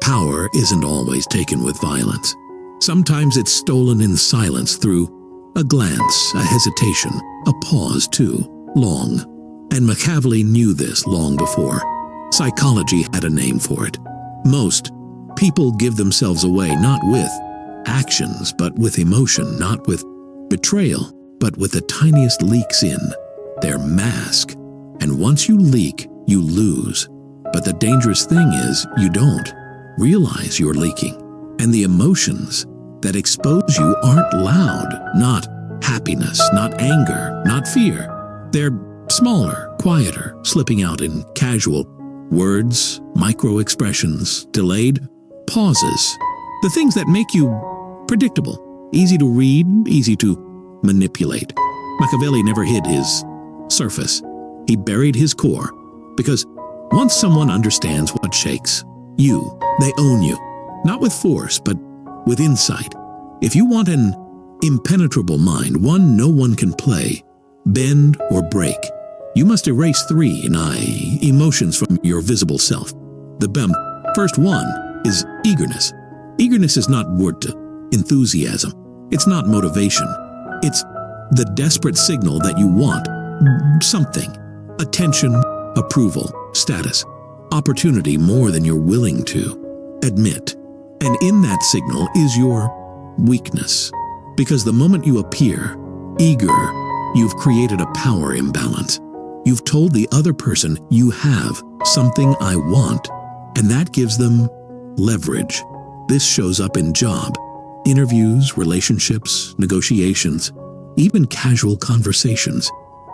Power isn't always taken with violence. Sometimes it's stolen in silence through a glance, a hesitation, a pause too long. And Machiavelli knew this long before. Psychology had a name for it. Most people give themselves away not with actions, but with emotion, not with betrayal, but with the tiniest leaks in their mask. And once you leak, you lose. But the dangerous thing is you don't realize you're leaking. And the emotions that expose you aren't loud, not happiness, not anger, not fear. They're smaller, quieter, slipping out in casual words, micro-expressions, delayed pauses. The things that make you predictable, easy to read, easy to manipulate. Machiavelli never hid his surface. He buried his core, because once someone understands what shakes you, they own you, not with force, but with insight. If you want an impenetrable mind, one no one can play, bend or break, you must erase three emotions from your visible self. The first one is eagerness. Eagerness is not word to enthusiasm. It's not motivation. It's the desperate signal that you want something. Attention, approval, status, opportunity more than you're willing to admit. And in that signal is your weakness. Because the moment you appear eager, you've created a power imbalance. You've told the other person you have something I want, and that gives them leverage. This shows up in job, interviews, relationships, negotiations, even casual conversations.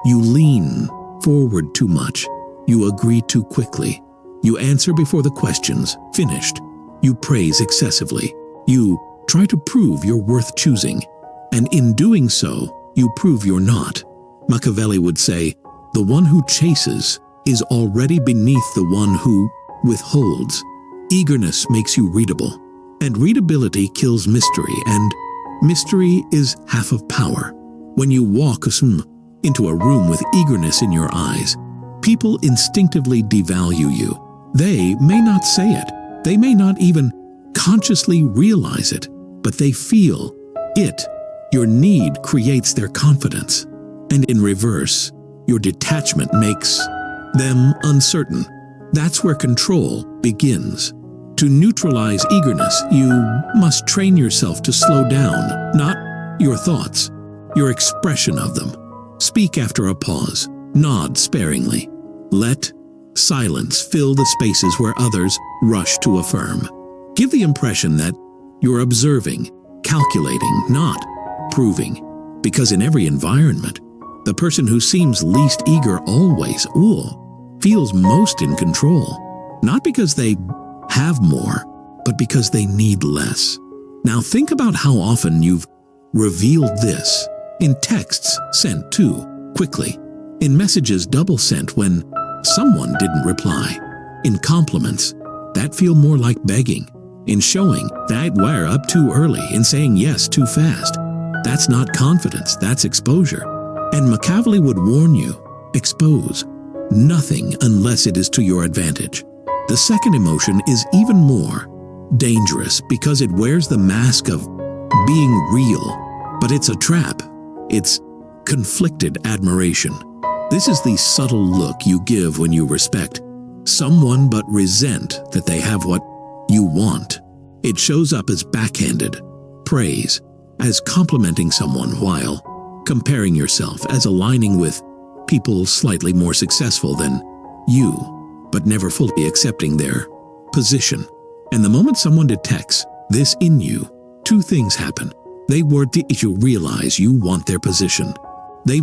You lean forward too much. You agree too quickly. You answer before the question's finished. You praise excessively. You try to prove you're worth choosing. And in doing so, you prove you're not. Machiavelli would say, the one who chases is already beneath the one who withholds. Eagerness makes you readable, and readability kills mystery, and mystery is half of power. When you walk into a room with eagerness in your eyes, people instinctively devalue you. They may not say it, they may not even consciously realize it, but they feel it. Your need creates their confidence, and in reverse, your detachment makes them uncertain. That's where control begins. To neutralize eagerness, you must train yourself to slow down, not your thoughts, your expression of them. Speak after a pause, nod sparingly. Let silence fill the spaces where others rush to affirm. Give the impression that you're observing, calculating, not proving. Because in every environment, the person who seems least eager always, feels most in control. Not because they have more, but because they need less. Now think about how often you've revealed this in texts sent too quickly, in messages double sent when someone didn't reply, in compliments that feel more like begging, in showing that we're up too early, in saying yes too fast. That's not confidence, that's exposure. And Machiavelli would warn you, expose nothing unless it is to your advantage. The second emotion is even more dangerous because it wears the mask of being real, but it's a trap. It's conflicted admiration. This is the subtle look you give when you respect someone but resent that they have what you want. It shows up as backhanded praise, as complimenting someone while comparing yourself, as aligning with people slightly more successful than you, but never fully accepting their position. And the moment someone detects this in you, two things happen. They you realize you want their position. They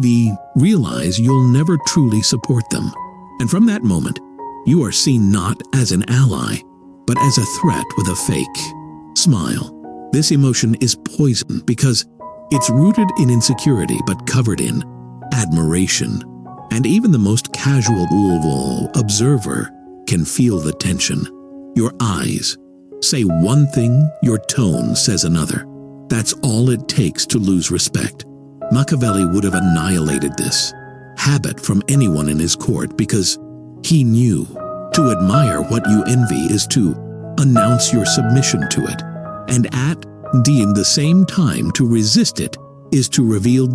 realize you'll never truly support them. And from that moment, you are seen not as an ally, but as a threat with a fake smile. This emotion is poison because it's rooted in insecurity but covered in admiration. And even the most casual observer can feel the tension. Your eyes say one thing, your tone says another. That's all it takes to lose respect. Machiavelli would have annihilated this habit from anyone in his court because he knew to admire what you envy is to announce your submission to it, and at the same time to resist it is to reveal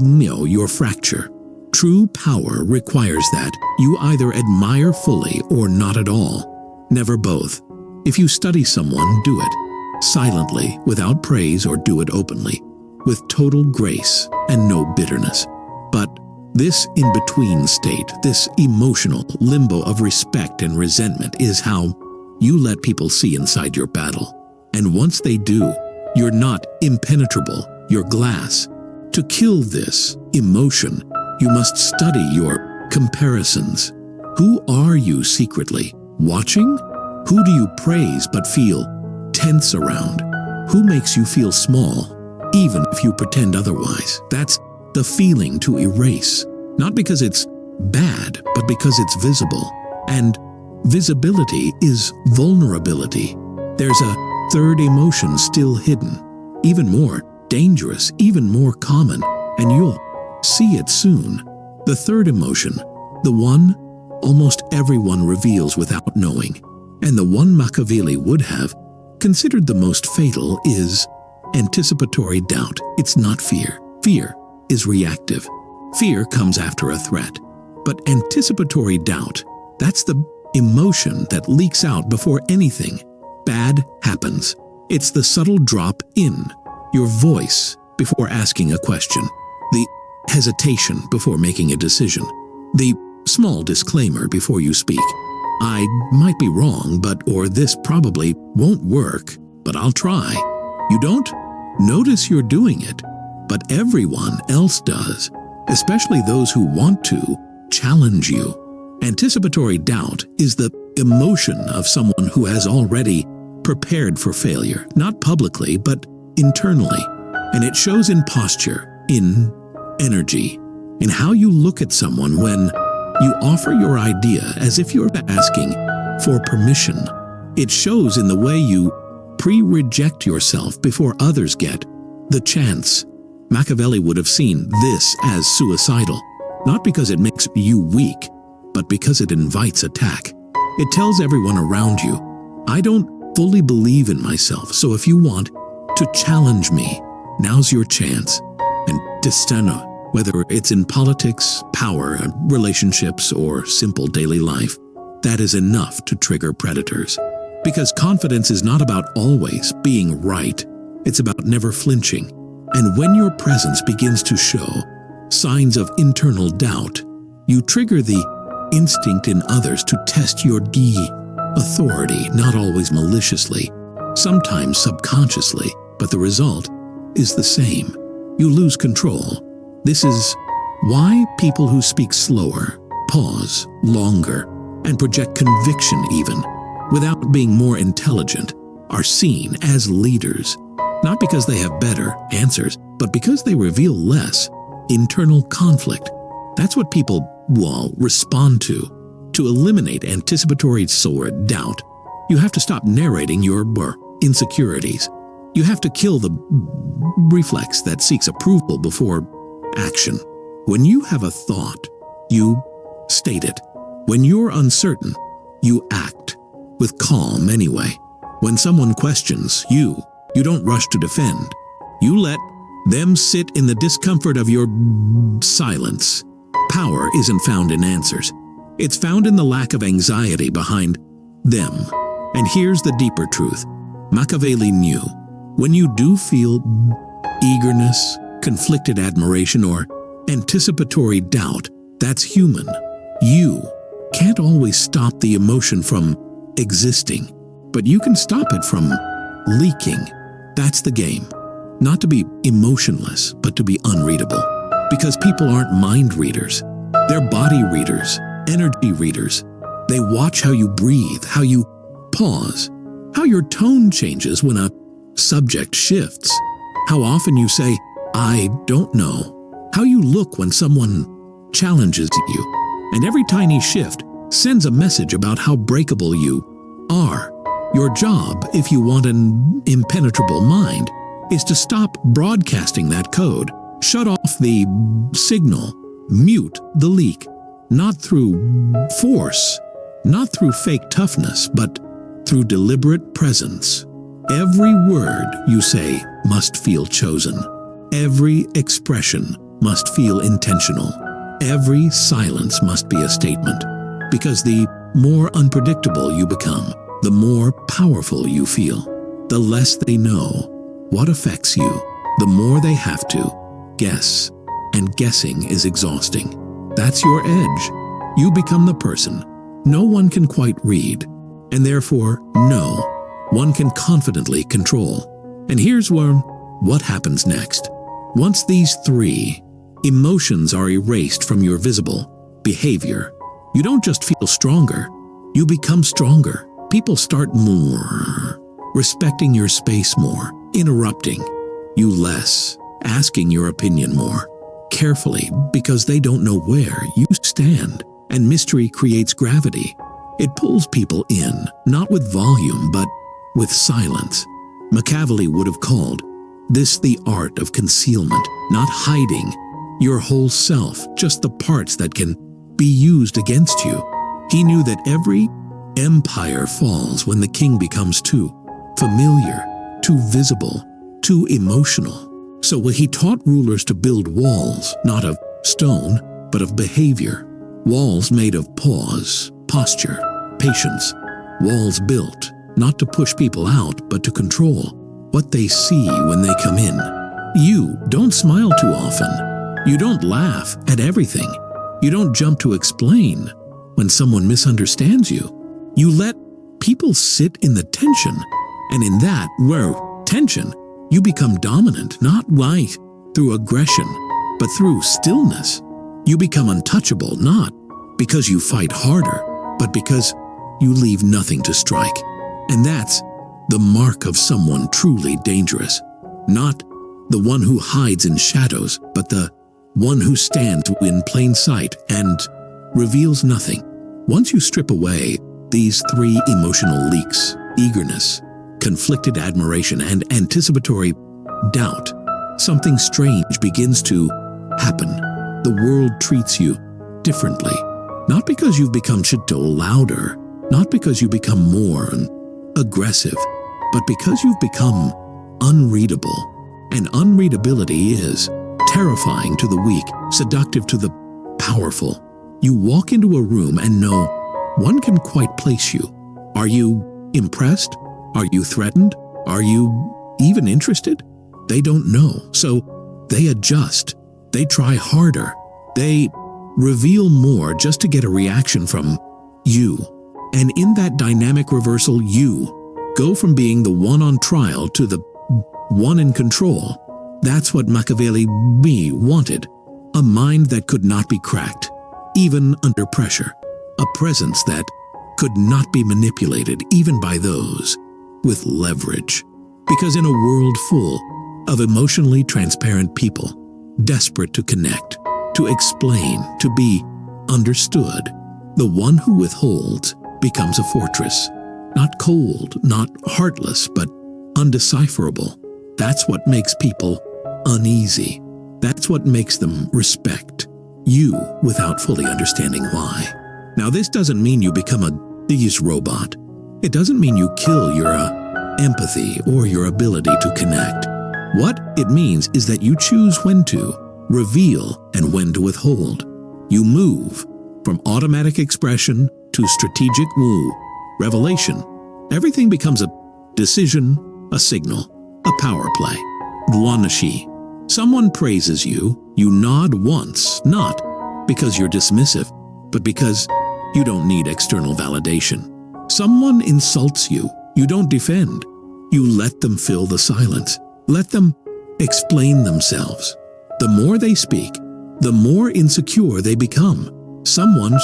your fracture. True power requires that you either admire fully or not at all, never both. If you study someone, do it silently, without praise, or do it openly, with total grace and no bitterness. But this in-between state, this emotional limbo of respect and resentment, is how you let people see inside your battle. And once they do, you're not impenetrable, you're glass. To kill this emotion, you must study your comparisons. Who are you secretly? Watching? Who do you praise but feel tense around? Who makes you feel small, even if you pretend otherwise? That's the feeling to erase. Not because it's bad, but because it's visible. And visibility is vulnerability. There's a third emotion still hidden, even more dangerous, even more common, and you'll see it soon. The third emotion, the one almost everyone reveals without knowing, and the one Machiavelli would have considered the most fatal, is anticipatory doubt. It's not fear. Fear is reactive. Fear comes after a threat. But anticipatory doubt, that's the emotion that leaks out before anything bad happens. It's the subtle drop in your voice before asking a question, the hesitation before making a decision, the small disclaimer before you speak. I might be wrong, or this probably won't work, but I'll try. You don't notice you're doing it, but everyone else does, especially those who want to challenge you. Anticipatory doubt is the emotion of someone who has already prepared for failure, not publicly, but internally. And it shows in posture, in energy, in how you look at someone when you offer your idea as if you're asking for permission. It shows in the way you pre-reject yourself before others get the chance. Machiavelli would have seen this as suicidal, not because it makes you weak, but because it invites attack. It tells everyone around you, I don't fully believe in myself, so if you want to challenge me, now's your chance. And destino, whether it's in politics, power, relationships, or simple daily life, that is enough to trigger predators. Because confidence is not about always being right, it's about never flinching. And when your presence begins to show signs of internal doubt, you trigger the instinct in others to test your authority, not always maliciously, sometimes subconsciously, but the result is the same. You lose control. This is why people who speak slower, pause longer, and project conviction even, without being more intelligent, are seen as leaders, not because they have better answers, but because they reveal less internal conflict. That's what people will respond to. To eliminate anticipatory doubt, you have to stop narrating your insecurities. You have to kill the reflex that seeks approval before action. When you have a thought, you state it. When you're uncertain, you act with calm anyway. When someone questions you don't rush to defend. You let them sit in the discomfort of your silence. Power isn't found in answers. It's found in the lack of anxiety behind them. And here's the deeper truth. Machiavelli knew, when you do feel eagerness, conflicted admiration, or anticipatory doubt, that's human. You can't always stop the emotion from existing, but you can stop it from leaking. That's the game. Not to be emotionless, but to be unreadable. Because people aren't mind readers. They're body readers, energy readers. They watch how you breathe, how you pause, how your tone changes when a subject shifts, how often you say, I don't know, how you look when someone challenges you. And every tiny shift sends a message about how breakable you are. Your job, if you want an impenetrable mind, is to stop broadcasting that code. Shut off the signal, mute the leak, not through force, not through fake toughness, but through deliberate presence. Every word you say must feel chosen. Every expression must feel intentional. Every silence must be a statement, because the more unpredictable you become, the more powerful you feel. The less they know what affects you, the more they have to guess, and guessing is exhausting. That's your edge. You become the person no one can quite read, and therefore no one can confidently control. And here's what happens next. Once these three emotions are erased from your visible behavior, you don't just feel stronger, you become stronger. People start more respecting your space more, interrupting you less, asking your opinion more carefully because they don't know where you stand. And mystery creates gravity. It pulls people in, not with volume, but with silence. Machiavelli would have called this the art of concealment, not hiding your whole self, just the parts that can be used against you. He knew that every empire falls when the king becomes too familiar, too visible, too emotional. So he taught rulers to build walls, not of stone, but of behavior. Walls made of pause, posture, patience. Walls built, not to push people out, but to control what they see when they come in. You don't smile too often. You don't laugh at everything. You don't jump to explain when someone misunderstands you. You let people sit in the tension, and in that, tension, you become dominant, not through aggression, but through stillness. You become untouchable, not because you fight harder, but because you leave nothing to strike. And that's the mark of someone truly dangerous. Not the one who hides in shadows, but the one who stands in plain sight and reveals nothing. Once you strip away these three emotional leaks, eagerness, conflicted admiration, and anticipatory doubt, something strange begins to happen. The world treats you differently, not because you've become louder, not because you become more aggressive, but because you've become unreadable. And unreadability is terrifying to the weak, seductive to the powerful. You walk into a room and no one can quite place you. Are you impressed? Are you threatened? Are you even interested? They don't know, so they adjust. They try harder. They reveal more just to get a reaction from you. And in that dynamic reversal, you go from being the one on trial to the one in control. That's what Machiavelli wanted. A mind that could not be cracked, even under pressure. A presence that could not be manipulated, even by those with leverage. Because in a world full of emotionally transparent people, desperate to connect, to explain, to be understood, the one who withholds becomes a fortress. Not cold, not heartless, but undecipherable. That's what makes people uneasy. That's what makes them respect you without fully understanding why. Now, this doesn't mean you become a these robot. It doesn't mean you kill your empathy or your ability to connect. What it means is that you choose when to reveal and when to withhold. You move from automatic expression to strategic revelation. Everything becomes a decision, a signal, a power play. Guanashi. Someone praises you, you nod once, not because you're dismissive, but because you don't need external validation. Someone insults you, you don't defend. You let them fill the silence. Let them explain themselves. The more they speak, the more insecure they become. Someone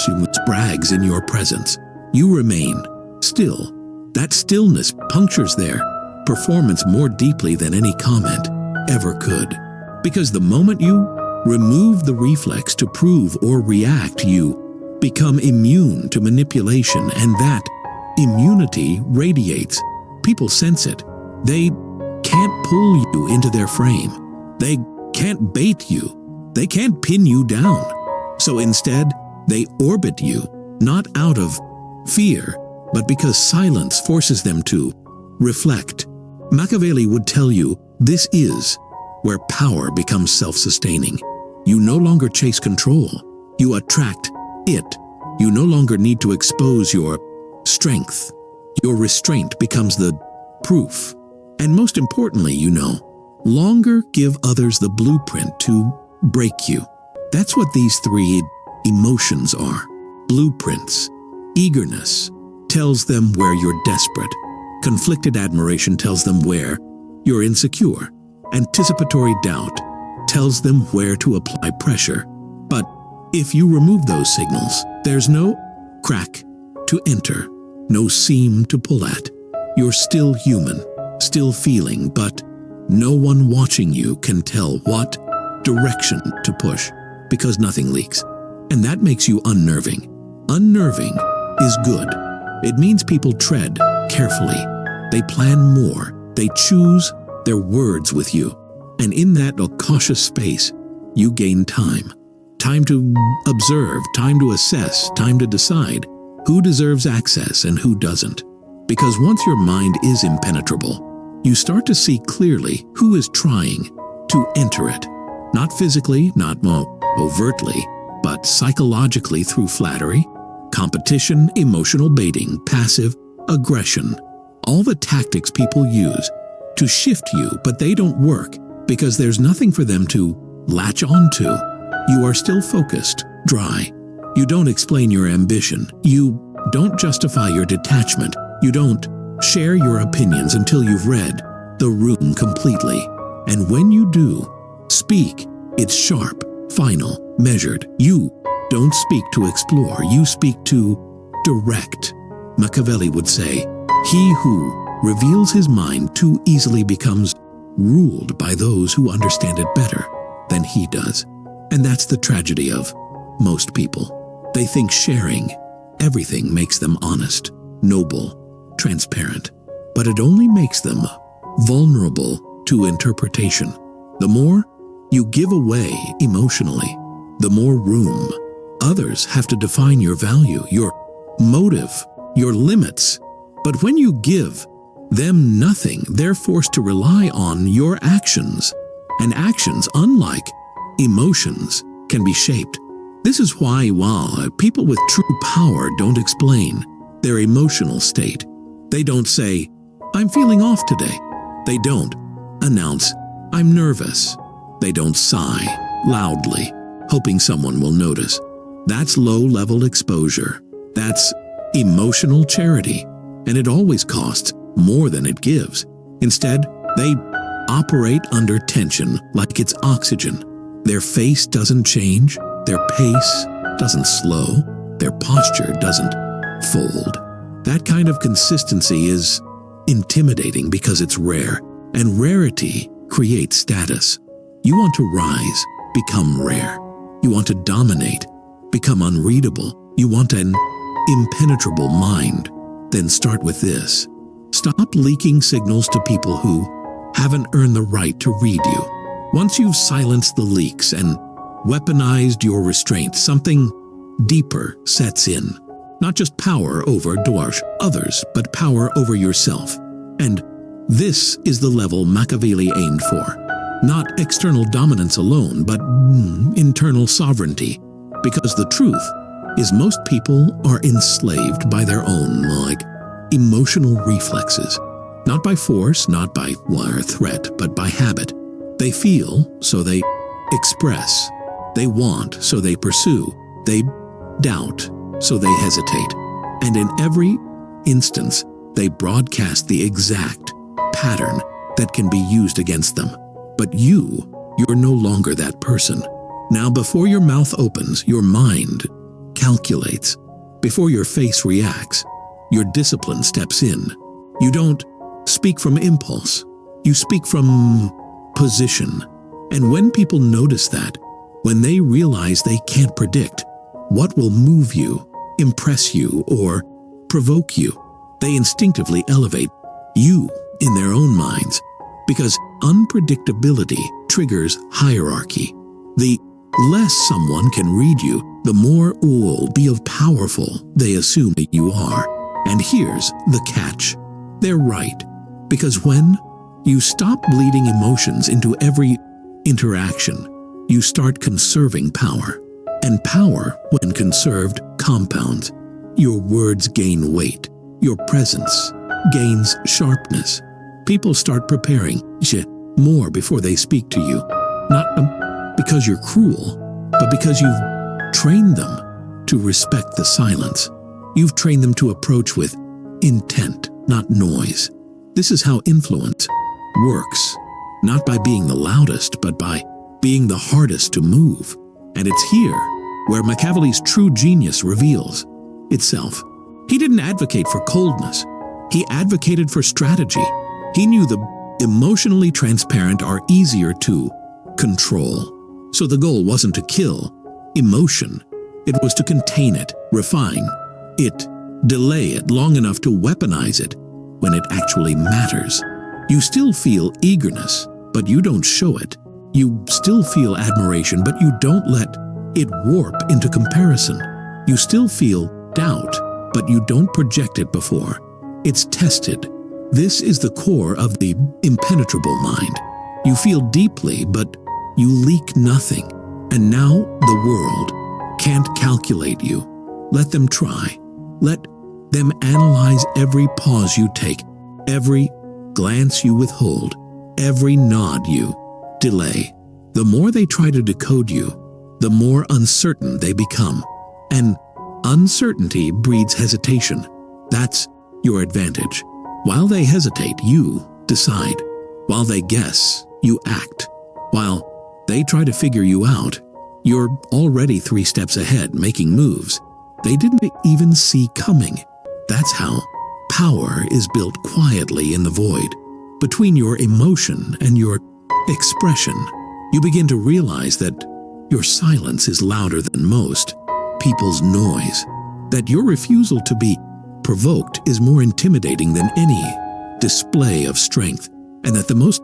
brags in your presence. You remain still. That stillness punctures their performance more deeply than any comment ever could. Because the moment you remove the reflex to prove or react, you become immune to manipulation, and that immunity radiates. People sense it. They can't pull you into their frame. They can't bait you. They can't pin you down. So instead, they orbit you, not out of fear, but because silence forces them to reflect. Machiavelli would tell you this is where power becomes self-sustaining. You no longer chase control, you attract it. You no longer need to expose your strength. Your restraint becomes the proof. And most importantly, longer give others the blueprint to break you. That's what these three emotions are. Blueprints. Eagerness tells them where you're desperate. Conflicted admiration tells them where you're insecure. Anticipatory doubt tells them where to apply pressure. But if you remove those signals, there's no crack to enter, no seam to pull at. You're still human, still feeling, but no one watching you can tell what direction to push because nothing leaks. And that makes you unnerving. Unnerving is good. It means people tread carefully. They plan more. They choose their words with you. And in that cautious space, you gain time. Time to observe, time to assess, time to decide who deserves access and who doesn't. Because once your mind is impenetrable, you start to see clearly who is trying to enter it. Not physically, not more overtly, but psychologically through flattery, competition, emotional baiting, passive aggression. All the tactics people use to shift you, but they don't work because there's nothing for them to latch onto. You are still focused, dry. You don't explain your ambition. You don't justify your detachment. You don't share your opinions until you've read the room completely. And when you do speak, it's sharp, final, measured. You don't speak to explore. You speak to direct. Machiavelli would say, "He who reveals his mind too easily becomes ruled by those who understand it better than he does." And that's the tragedy of most people. They think sharing everything makes them honest, noble, transparent, but it only makes them vulnerable to interpretation. The more you give away emotionally, the more room others have to define your value, your motive, your limits. But when you give them nothing, they're forced to rely on your actions. And actions, unlike emotions, can be shaped. This is why, while people with true power don't explain their emotional state, they don't say, "I'm feeling off today." They don't announce, "I'm nervous." They don't sigh loudly, hoping someone will notice. That's low-level exposure. That's emotional charity. And it always costs more than it gives. Instead, they operate under tension like it's oxygen. Their face doesn't change, their pace doesn't slow, their posture doesn't fold. That kind of consistency is intimidating because it's rare, and rarity creates status. You want to rise, become rare. You want to dominate, become unreadable. You want an impenetrable mind. Then start with this. Stop leaking signals to people who haven't earned the right to read you. Once you've silenced the leaks and weaponized your restraint, something deeper sets in. Not just power over others, but power over yourself. And this is the level Machiavelli aimed for. Not external dominance alone, but internal sovereignty. Because the truth is most people are enslaved by their own, emotional reflexes. Not by force, not by threat, but by habit. They feel, so they express. They want, so they pursue. They doubt, so they hesitate. And in every instance, they broadcast the exact pattern that can be used against them. But you're no longer that person. Now, before your mouth opens, your mind calculates. Before your face reacts, your discipline steps in. You don't speak from impulse. You speak from position. And when people notice that, when they realize they can't predict what will move you, impress you, or provoke you, they instinctively elevate you in their own minds. Because unpredictability triggers hierarchy. The less someone can read you, the more powerful they assume that you are. And here's the catch. They're right. Because when you stop bleeding emotions into every interaction, you start conserving power. And power, when conserved, compounds. Your words gain weight. Your presence gains sharpness. People start preparing more before they speak to you. Not because you're cruel, but because you've trained them to respect the silence. You've trained them to approach with intent, not noise. This is how influence works, not by being the loudest, but by being the hardest to move. And it's here where Machiavelli's true genius reveals itself. He didn't advocate for coldness. He advocated for strategy. He knew the emotionally transparent are easier to control. So the goal wasn't to kill emotion. It was to contain it, refine it, delay it long enough to weaponize it when it actually matters. You still feel eagerness, but you don't show it. You still feel admiration, but you don't let it warp into comparison. You still feel doubt, but you don't project it before it's tested. This is the core of the impenetrable mind. You feel deeply, but you leak nothing. And now the world can't calculate you. Let them try. Let them analyze every pause you take, every glance you withhold, every nod you delay. The more they try to decode you, the more uncertain they become. And uncertainty breeds hesitation. That's your advantage. While they hesitate, you decide. While they guess, you act. While they try to figure you out, you're already 3 steps ahead, making moves they didn't even see coming. That's how power is built quietly in the void. Between your emotion and your expression, you begin to realize that your silence is louder than most people's noise, that your refusal to be provoked is more intimidating than any display of strength, and that the most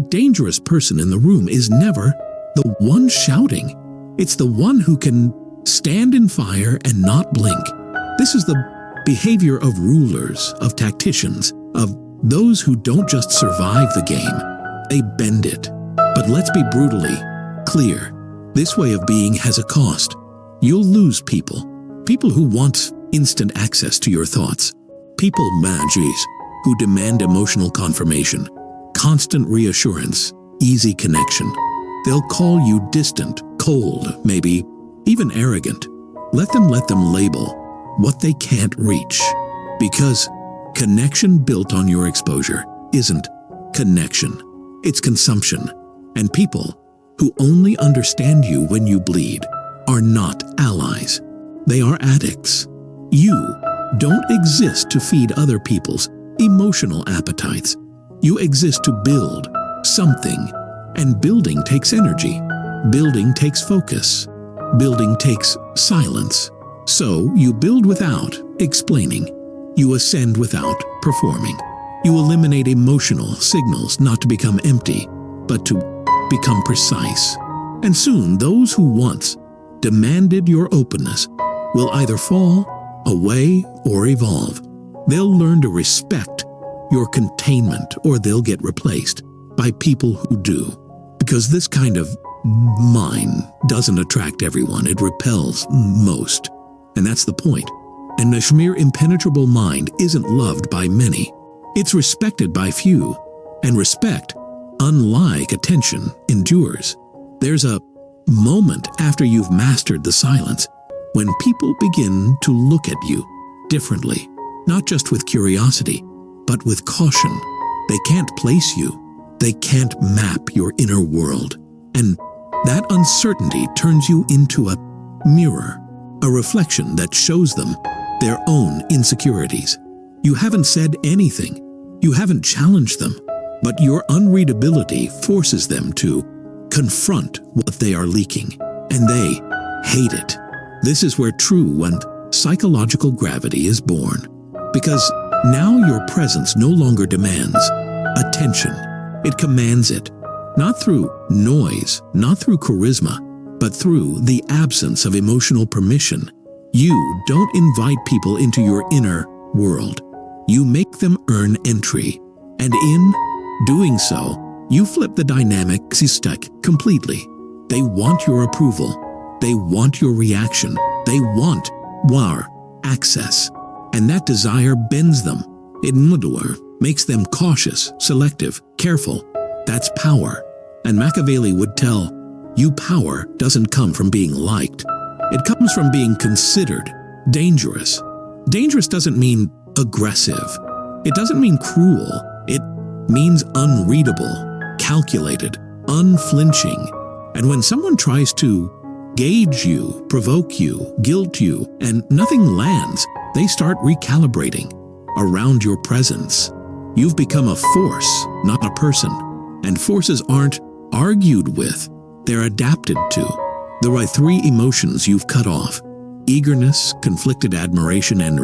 dangerous person in the room is never the one shouting. It's the one who can stand in fire and not blink. This is the behavior of rulers, of tacticians, of those who don't just survive the game, they bend it. But let's be brutally clear. This way of being has a cost. You'll lose people who want instant access to your thoughts, people who demand emotional confirmation, constant reassurance, easy connection. They'll call you distant, cold, maybe even arrogant. Let them label what they can't reach, because connection built on your exposure isn't connection, it's consumption. And people who only understand you when you bleed are not allies. They are addicts. You don't exist to feed other people's emotional appetites. You exist to build something, and building takes energy. Building takes focus. Building takes silence. So you build without explaining. You ascend without performing. You eliminate emotional signals not to become empty, but to become precise. And soon those who once demanded your openness will either fall away or evolve. They'll learn to respect your containment, or they'll get replaced by people who do. Because this kind of mind doesn't attract everyone, it repels most. And that's the point. And the mere impenetrable mind isn't loved by many. It's respected by few. And respect, unlike attention, endures. There's a moment after you've mastered the silence when people begin to look at you differently, not just with curiosity, but with caution. They can't place you. They can't map your inner world. And that uncertainty turns you into a mirror, a reflection that shows them their own insecurities. You haven't said anything. You haven't challenged them, but your unreadability forces them to confront what they are leaking, and they hate it. This is where true and psychological gravity is born, because now your presence no longer demands attention. It commands it, not through noise, not through charisma, but through the absence of emotional permission. You don't invite people into your inner world. You make them earn entry, and in doing so, you flip the dynamics stack completely. They want your approval. They want your reaction. They want access. And that desire bends them. It makes them cautious, selective, careful. That's power. And Machiavelli would tell you power doesn't come from being liked. It comes from being considered dangerous. Dangerous doesn't mean aggressive. It doesn't mean cruel. It means unreadable, calculated, unflinching. And when someone tries to gauge you, provoke you, guilt you, and nothing lands, they start recalibrating around your presence. You've become a force, not a person. And forces aren't argued with, they're adapted to. There are three emotions you've cut off: eagerness, conflicted admiration, and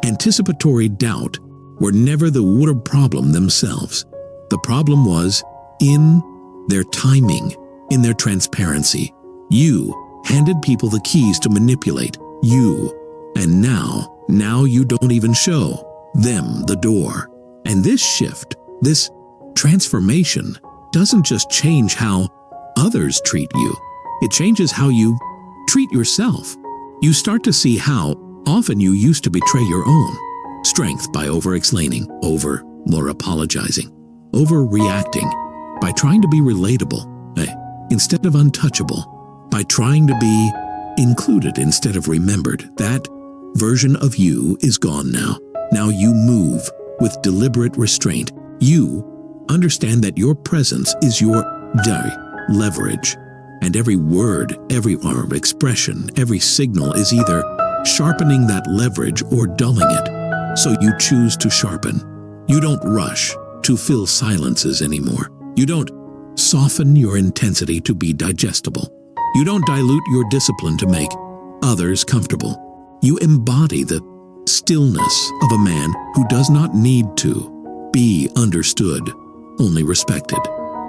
anticipatory doubt were never the problem themselves. The problem was in their timing, in their transparency. You handed people the keys to manipulate you, and now you don't even show them the door. And this shift, this transformation, doesn't just change how others treat you. It changes how you treat yourself. You start to see how often you used to betray your own strength by over-explaining, more apologizing, overreacting, by trying to be relatable, instead of untouchable, by trying to be included instead of remembered. That version of you is gone now. Now you move with deliberate restraint. You understand that your presence is your leverage. And every word, every expression, every signal is either sharpening that leverage or dulling it. So you choose to sharpen. You don't rush to fill silences anymore. You don't soften your intensity to be digestible. You don't dilute your discipline to make others comfortable. You embody the stillness of a man who does not need to be understood, only respected.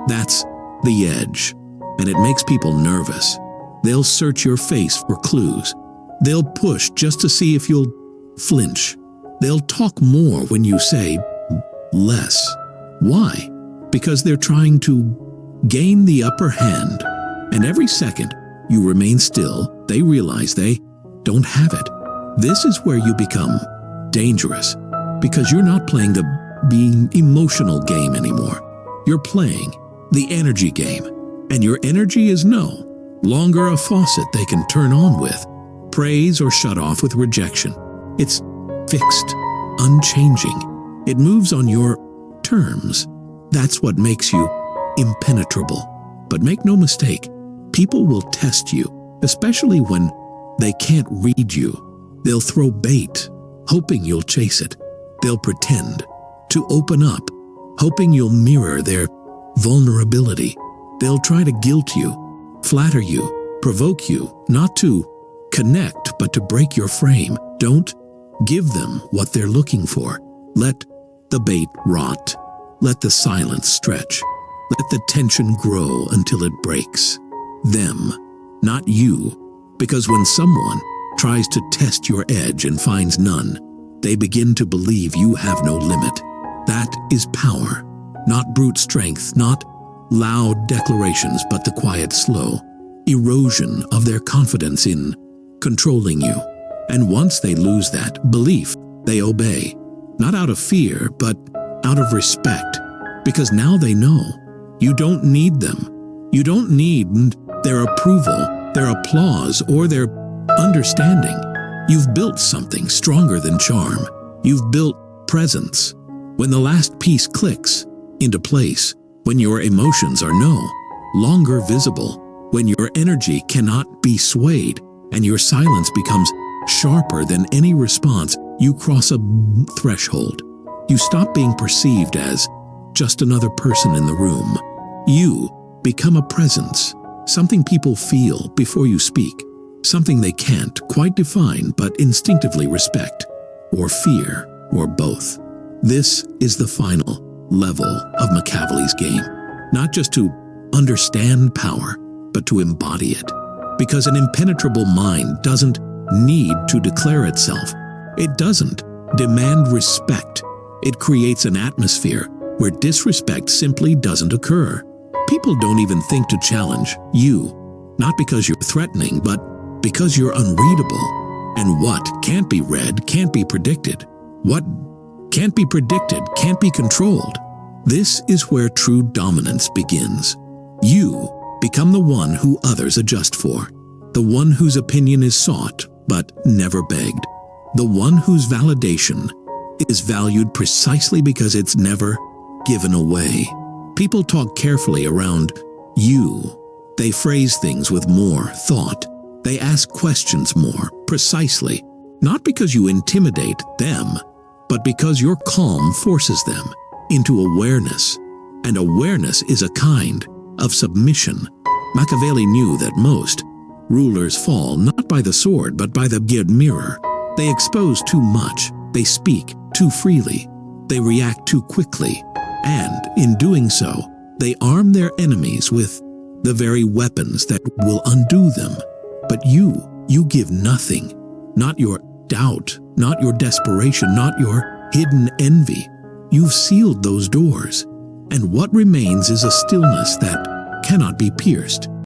That's the edge, and it makes people nervous. They'll search your face for clues. They'll push just to see if you'll flinch. They'll talk more when you say less. Why? Because they're trying to gain the upper hand. And every second you remain still, they realize they don't have it. This is where you become dangerous, because you're not playing the being emotional game anymore. You're playing the energy game, and your energy is no longer a faucet they can turn on with, praise or shut off with rejection. It's fixed, unchanging. It moves on your terms. That's what makes you impenetrable. But make no mistake, people will test you, especially when they can't read you. They'll throw bait, hoping you'll chase it. They'll pretend to open up, hoping you'll mirror their vulnerability. They'll try to guilt you, flatter you, provoke you, not to connect, but to break your frame. Don't give them what they're looking for. Let the bait rot. Let the silence stretch. Let the tension grow until it breaks. Them, not you. Because when someone tries to test your edge and finds none, they begin to believe you have no limit. That is power, not brute strength, not loud declarations, but the quiet, slow erosion of their confidence in controlling you. And once they lose that belief, they obey, not out of fear, but out of respect, because now they know you don't need them. You don't need their approval, their applause, or their understanding. You've built something stronger than charm. You've built presence. When the last piece clicks into place, when your emotions are no longer visible, when your energy cannot be swayed, and your silence becomes sharper than any response, you cross a threshold. You stop being perceived as just another person in the room. You become a presence, something people feel before you speak, something they can't quite define but instinctively respect, or fear, or both. This is the final level of Machiavelli's game, not just to understand power, but to embody it. Because an impenetrable mind doesn't need to declare itself. It doesn't demand respect. It creates an atmosphere where disrespect simply doesn't occur. People don't even think to challenge you, not because you're threatening, but because you're unreadable. And what can't be read can't be predicted. What can't be predicted can't be controlled. This is where true dominance begins. You become the one who others adjust for, the one whose opinion is sought but never begged, the one whose validation is valued precisely because it's never given away. People talk carefully around you. They phrase things with more thought. They ask questions more precisely, not because you intimidate them, but because your calm forces them into awareness. And awareness is a kind of submission. Machiavelli knew that most rulers fall not by the sword but by the mirror. They expose too much, they speak too freely, they react too quickly, and in doing so, they arm their enemies with the very weapons that will undo them. But you give nothing, not your doubt, not your desperation, not your hidden envy. You've sealed those doors, and what remains is a stillness that cannot be pierced.